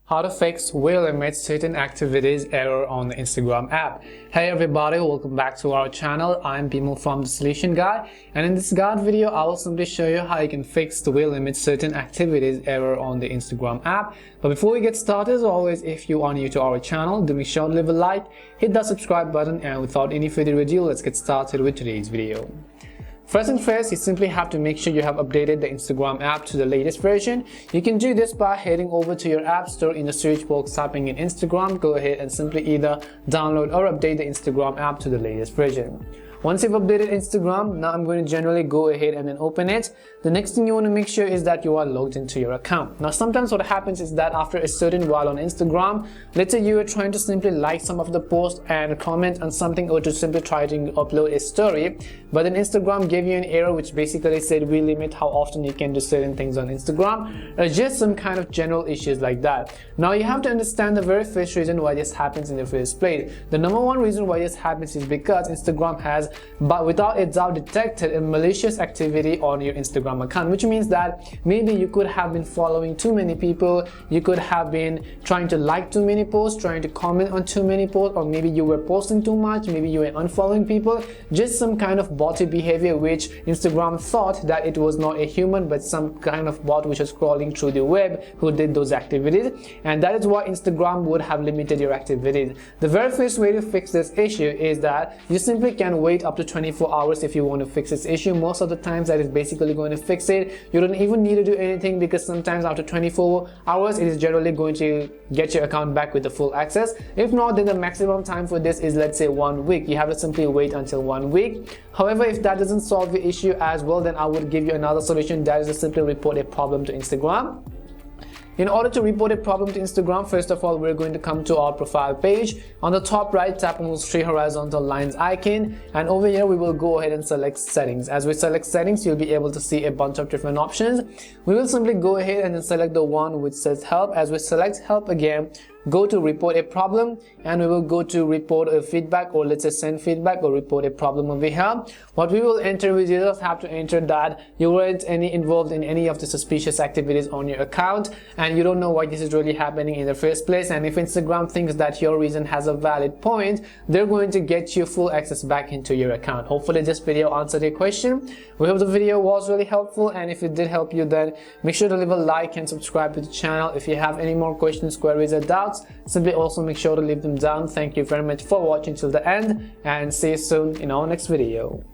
How to fix will limit certain activities error on the Instagram app. Hey everybody, welcome back to our channel. I'm Bimal from The Solution Guy, and in this guide video I will simply show you how you can fix the will limit certain activities error on the Instagram app. But before we get started, as always, if you are new to our channel, do make sure to leave a like, hit that subscribe button, and without any further ado, let's get started with today's video. First and first, you simply have to make sure you have updated the Instagram app to the latest version. You can do this by heading over to your app store, in the search box typing in Instagram. Go ahead and simply either download or update the Instagram app to the latest version. Once you've updated Instagram, now I'm going to generally go ahead and then open it. The next thing you want to make sure is that you are logged into your account. Now sometimes what happens is that after a certain while on Instagram, let's say you are trying to simply like some of the posts and comment on something, or to simply try to upload a story, but then Instagram gave you an error which basically said we limit how often you can do certain things on Instagram, or just some kind of general issues like that. Now you have to understand the very first reason why this happens in the first place. The number one reason why this happens is because Instagram has, but without a doubt, detected a malicious activity on your Instagram account, which means that maybe you could have been following too many people, you could have been trying to like too many posts, trying to comment on too many posts, or maybe you were posting too much, maybe you were unfollowing people, just some kind of bot behavior which Instagram thought that it was not a human but some kind of bot which was crawling through the web who did those activities, and that is why Instagram would have limited your activities. The very first way to fix this issue is that you simply can wait up to 24 hours if you want to fix this issue. Most of the times that is basically going to fix it. You don't even need to do anything, because sometimes after 24 hours it is generally going to get your account back with the full access. If not, then the maximum time for this is, let's say, 1 week. You have to simply wait until 1 week. However, if that doesn't solve the issue as well, then I would give you another solution, that is to simply report a problem to Instagram. In order to report a problem to Instagram, first of all, we're going to come to our profile page. On the top right, tap on those three horizontal lines icon, and over here we will go ahead and select settings. As we select settings, you'll be able to see a bunch of different options. We will simply go ahead and then select the one which says help. As we select help again, go to report a problem, and we will go to report a feedback, or let's say send feedback, or report a problem over here. What we will enter, we just have to enter that you weren't involved in any of the suspicious activities on your account, and you don't know why this is really happening in the first place. And if Instagram thinks that your reason has a valid point, they're going to get you full access back into your account. Hopefully this video answered your question. We hope the video was really helpful, and if it did help you, then make sure to leave a like and subscribe to the channel. If you have any more questions, queries, or doubts, simply also make sure to leave them down. Thank you very much for watching till the end, and see you soon in our next video.